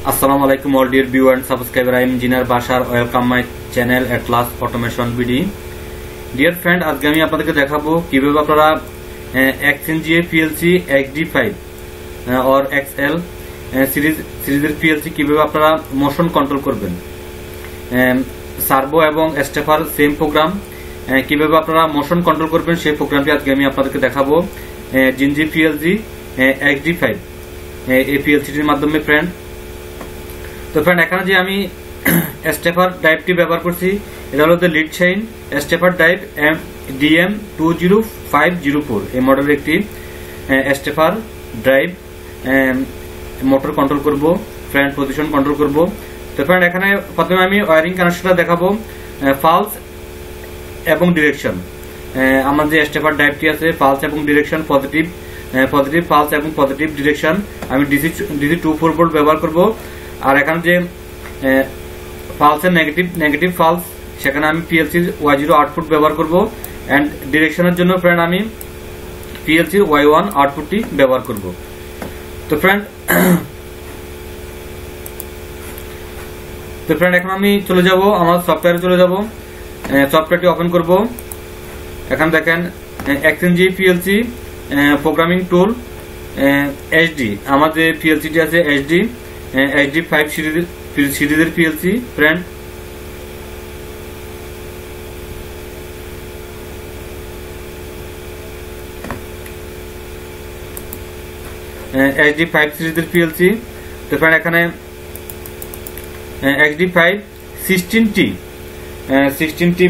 Assalamu alaikum all dear viewer and subscriber. I am Engineer Bashar. Welcome my channel at last automation BD. Dear friend, আজকে আমি আপনাদেরকে দেখাবো কিভাবে আপনারা XNGA PLC XD5 or XL সিরিজের PLC কিভাবে আপনারা মোশন কন্ট্রোল করবেন। সার্ভো এবং স্টেপার সেম প্রোগ্রাম কিভাবে আপনারা মোশন কন্ট্রোল করবেন সেই প্রোগ্রামটি আজকে আমি আপনাদেরকে দেখাবো। জিনজি PLC XD5 এই PLCটির মাধ্যমে ফ্রেন্ড। তো ফ্রেন্ড এখানে যে আমি স্টেপার ড্রাইভটি ব্যবহার করছি এটা হলো lead chain stepper drive DM20504 এই মডেলের একটি স্টেপার ড্রাইভ মোটর কন্ট্রোল করব ফ্রেন্ড, পজিশন কন্ট্রোল করব। তো ফ্রেন্ড এখানে প্রথমে আমি ওয়্যারিং কানেকশনটা দেখাবো, পালস এবং ডিরেকশন। আমার যে স্টেপার ড্রাইভটি আছে পালস এবং ডিরেকশন পজিটিভ পালস এবং পজিটিভ ডিরেকশন আমি ডিসি 24 ভোল্ট ব্যবহার করব। আর এখানে যে পালসের নেগেটিভ পালস সেখানে আমি PLC Y0 আউটপুট ব্যবহার করব। এন্ড ডিরেকশনের জন্য ফ্রেন্ড আমি PLC Y1 আউটপুটটি ব্যবহার করব। তো ফ্রেন্ড এখন আমি চলে যাব আমার সফটওয়্যারে চলে যাব, সফটওয়্যারটি ওপেন করব। এখানে দেখেন XNGA PLC প্রোগ্রামিং টুল HD, আমার যে PLCটি আছে HD5 সিরিজের PLC ফ্রেন্ড। HD5 সিরিজের PLC। তো ফ্রেন্ড এখানে XD5 16T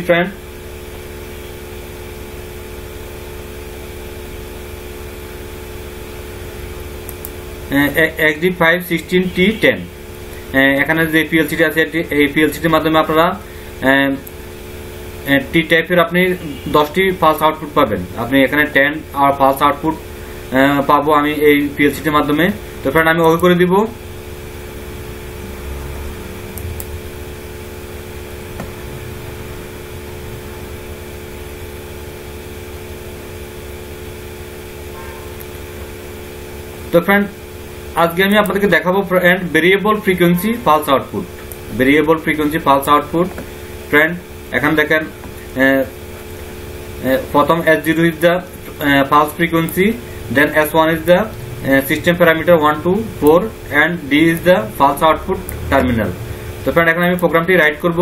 friend. XD5 16T10 এখানে যে PLCটি আছে এই PLCটির মাধ্যমে আপনারা টি টাইপের আপনি 10টি পালস আউটপুট পাবেন। আপনি এখানে 10 আর পালস আউটপুট পাবো আমি এই PLCটির মাধ্যমে। তো ফ্রেন্ড আমি ওকে করে দিব। তো ফ্রেন্ড আজকে আমি আপনাদেরকে দেখাবো friend variable frequency pulse output friend. এখানে দেখেন প্রথম S0 is the pulse frequency, then S1 is the system parameter 1 to 4 and D is the pulse output terminal। তো ফ্রেন্ড এখন আমি প্রোগ্রামটি রাইট করব।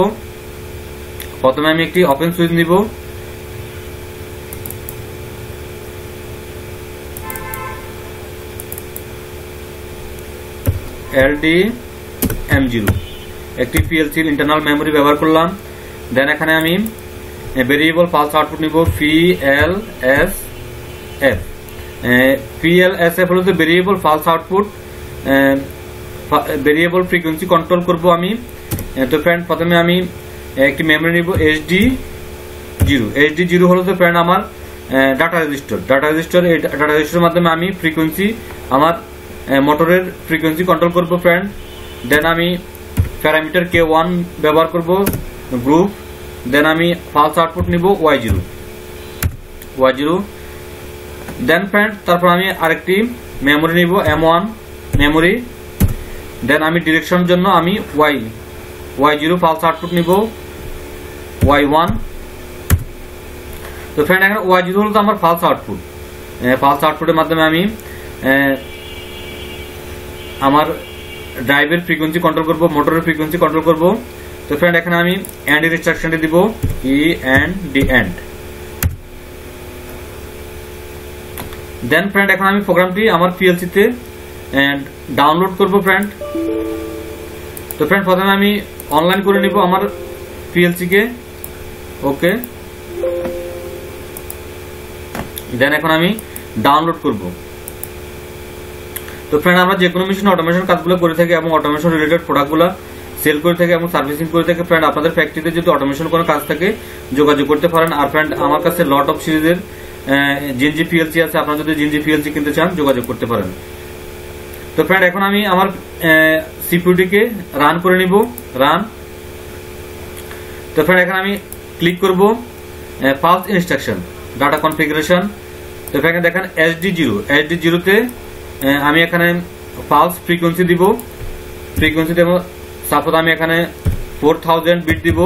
প্রথমে আমি একটি ওপেন সুইচ নিব, LDM0 একটি PLC ইন্টারনাল মেমোরি ব্যবহার করলাম। দেন এখানে আমি ভেরিয়েবল পালস আউটপুট নিব PLSF হলো যে variable pulse output, variable frequency control করব আমি। তো ফ্রেন্ড প্রথমে আমি একটি মেমোরি নিব HD0 হলো তো ফ্রেন্ড আমার ডাটা রেজিস্টার। এই ডাটা রেজিস্টারের মাধ্যমে আমি ফ্রিকোয়েন্সি আমার মোটরের ফ্রিকোয়েন্সি কন্ট্রোল করব ফ্রেন্ড। দেন আমি প্যারামিটার K1 ব্যবহার করব গ্রুপ। দেন আমি পালস আউটপুট নিব Y0। দেন ফ্রেন্ড তারপর আমি আরেকটি মেমোরি নিব M1 মেমোরি। দেন আমি ডিরেকশনের জন্য আমি Y0 পালস আউটপুট নিব Y1। তো ফ্রেন্ড এখানে Y0 হলো তো আমার পালস আউটপুটের মাধ্যমে আমি আমার ড্রাইভের ফ্রিকোয়েন্সি কন্ট্রোল করব, মোটরের ফ্রিকোয়েন্সি কন্ট্রোল করব। তো ফ্রেন্ড এখানে আমি এন্ড ইনস্ট্রাকশনটি দিব END। দেন ফ্রেন্ড এখন আমি প্রোগ্রামটি আমার PLC তে ডাউনলোড করব ফ্রেন্ড। তো ফ্রেন্ড প্রথমে আমি অনলাইন করে নিব আমার PLC কে, ওকে। দেন এখন আমি ডাউনলোড করব। তো ফ্রেন্ড আমরা যে কোনো মেশিনে অটোমেশন কাজগুলো করে থাকি এবং অটোমেশন রিলেটেড প্রোডাক্টগুলো সেল করে থাকি এবং সার্ভিসিং করে থাকি ফ্রেন্ড। আপনাদের ফ্যাক্টরিতে যদি অটোমেশন কোনো কাজ থাকে যোগাযোগ করতে পারেন। আর ফ্রেন্ড আমার কাছে লট অফ সিরিজের জিনজি PLC আছে, আপনারা যদি জিনজি PLC কিনতে চান যোগাযোগ করতে পারেন। তো ফ্রেন্ড এখন আমি আমার সিপিইউটিকে রান করে নিব, রান। তো ফ্রেন্ড এখন আমি ক্লিক করব পালস ইনস্ট্রাকশন ডাটা কনফিগারেশন। তো এখানে দেখেন SD0 তে আমি এখানে পালস ফ্রিকোয়েন্সি দিব ফ্রিকোয়েন্সি দেব। সাপোজ আমি এখানে 4000 বিট দিব,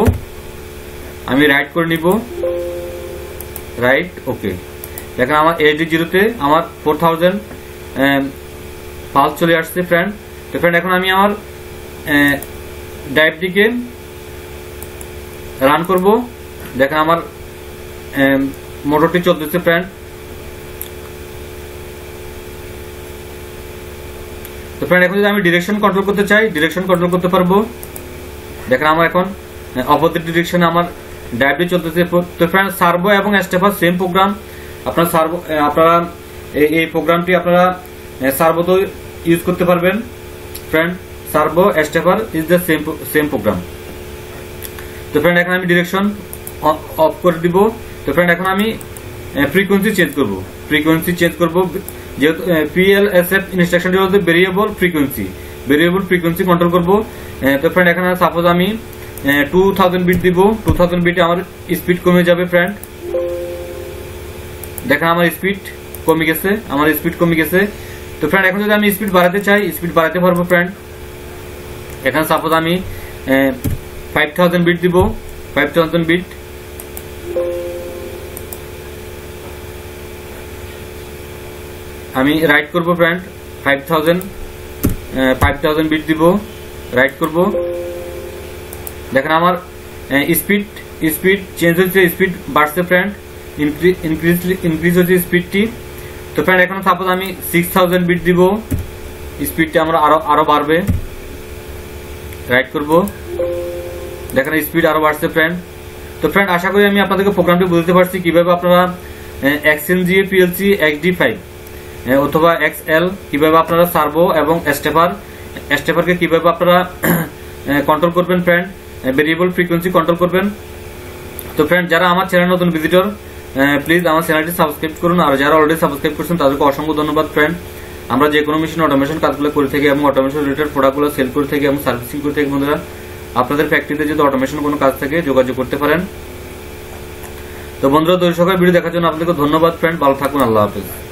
আমি রাইট করে নিব, রাইট, ওকে। দেখেন আমার HD0 তে আমার 4000 পালস চলে আসছে ফ্রেন্ড। তো ফ্রেন্ড এখন আমি আমার ড্রাইভটিকে রান করব। দেখেন আমার মোটরটি চলতেছে ফ্রেন্ড। তো ফ্রেন্ড এখন যদি আমি ডিরেকশন কন্ট্রোল করতে চাই, ডিরেকশন কন্ট্রোল করতে পারবো। দেখেন আমার এখন অপোজিট ডিরেকশনে আমার ড্রাইভটি চলতেছে। তো ফ্রেন্ড সার্ভো এবং স্টেপার সেম প্রোগ্রাম। আপনারা এই প্রোগ্রামটি আপনারা সার্ভোতে ইউজ করতে পারবেন friend. Servo stepper is the same program. তো ফ্রেন্ড এখন আমি ডিরেকশন অফ করে দিব। তো ফ্রেন্ড এখন আমি ফ্রিকোয়েন্সি চেঞ্জ করব। ফ্রিকোয়েন্সি চেঞ্জ করব যেহেতু PLSF ইনস্ট্রাকশনটি হচ্ছে ভেরিয়েবল ফ্রিকোয়েন্সি কন্ট্রোল করব। তো ফ্রেন্ড এখানে সাপোজ আমি 2000 বিট দিব। 2000 বিটে আমার স্পিড কমে যাবে ফ্রেন্ড। দেখেন আমার স্পিড কমে গেছে। তো ফ্রেন্ড এখন যদি আমি স্পিড বাড়াতে চাই, স্পিড বাড়াতে পারবো ফ্রেন্ড। এখানে সাপোজ আমি 5000 বিট দিব। 5000 বিট, আমি রাইট করব ফ্রেন্ড। 5000 বিট দিব, রাইট করব। দেখেন আমার স্পিড চেঞ্জ হচ্ছে, স্পিড বাড়ছে ফ্রেন্ড, ইনক্রিজ হচ্ছে স্পিডটি। তো ফ্রেন্ড এখন সাপোজ আমি 6000 বিট দিব, স্পিডটা আমরা আরো বাড়বে, রাইট করব। দেখেন স্পিড আরো বাড়ছে ফ্রেন্ড। তো ফ্রেন্ড আশা করি আমি আপনাদেরকে প্রোগ্রামটি বুঝতে পারছি কিভাবে আপনারা XNGA PLC XD5 অথবা XL কিভাবে আপনারা সার্ভো এবং স্টেপারকে কিভাবে আপনারা কন্ট্রোল করবেন ফ্রেন্ড, ভেরিয়েবল ফ্রিকোয়েন্সি কন্ট্রোল করবেন। তো ফ্রেন্ড যারা আমার চ্যানেল নতুন ভিজিটর, প্লিজ আমার চ্যানেলটি সাবস্ক্রাইব করুন। আর যারা অলরেডি সাবস্ক্রাইব করছেন তাদেরকে অসংখ্য ধন্যবাদ ফ্রেন্ড। আমরা যে কোনো মেশিন অটোমেশন কাজগুলো করে থাকি এবং অটোমেশন রিলেটেড প্রোডাক্টগুলো সেল করে থাকি এবং সার্ভিসিং করে থাকি। বন্ধুরা আপনাদের ফ্যাক্টরিতে যদি অটোমেশন কোনো কাজ থাকে যোগাযোগ করতে পারেন। তো বন্ধুরা ধৈর্য সহকারে ভিডিও দেখার জন্য আপনাদেরকে ধন্যবাদ ফ্রেন্ড। ভালো থাকুন, আল্লাহ হাফেজ।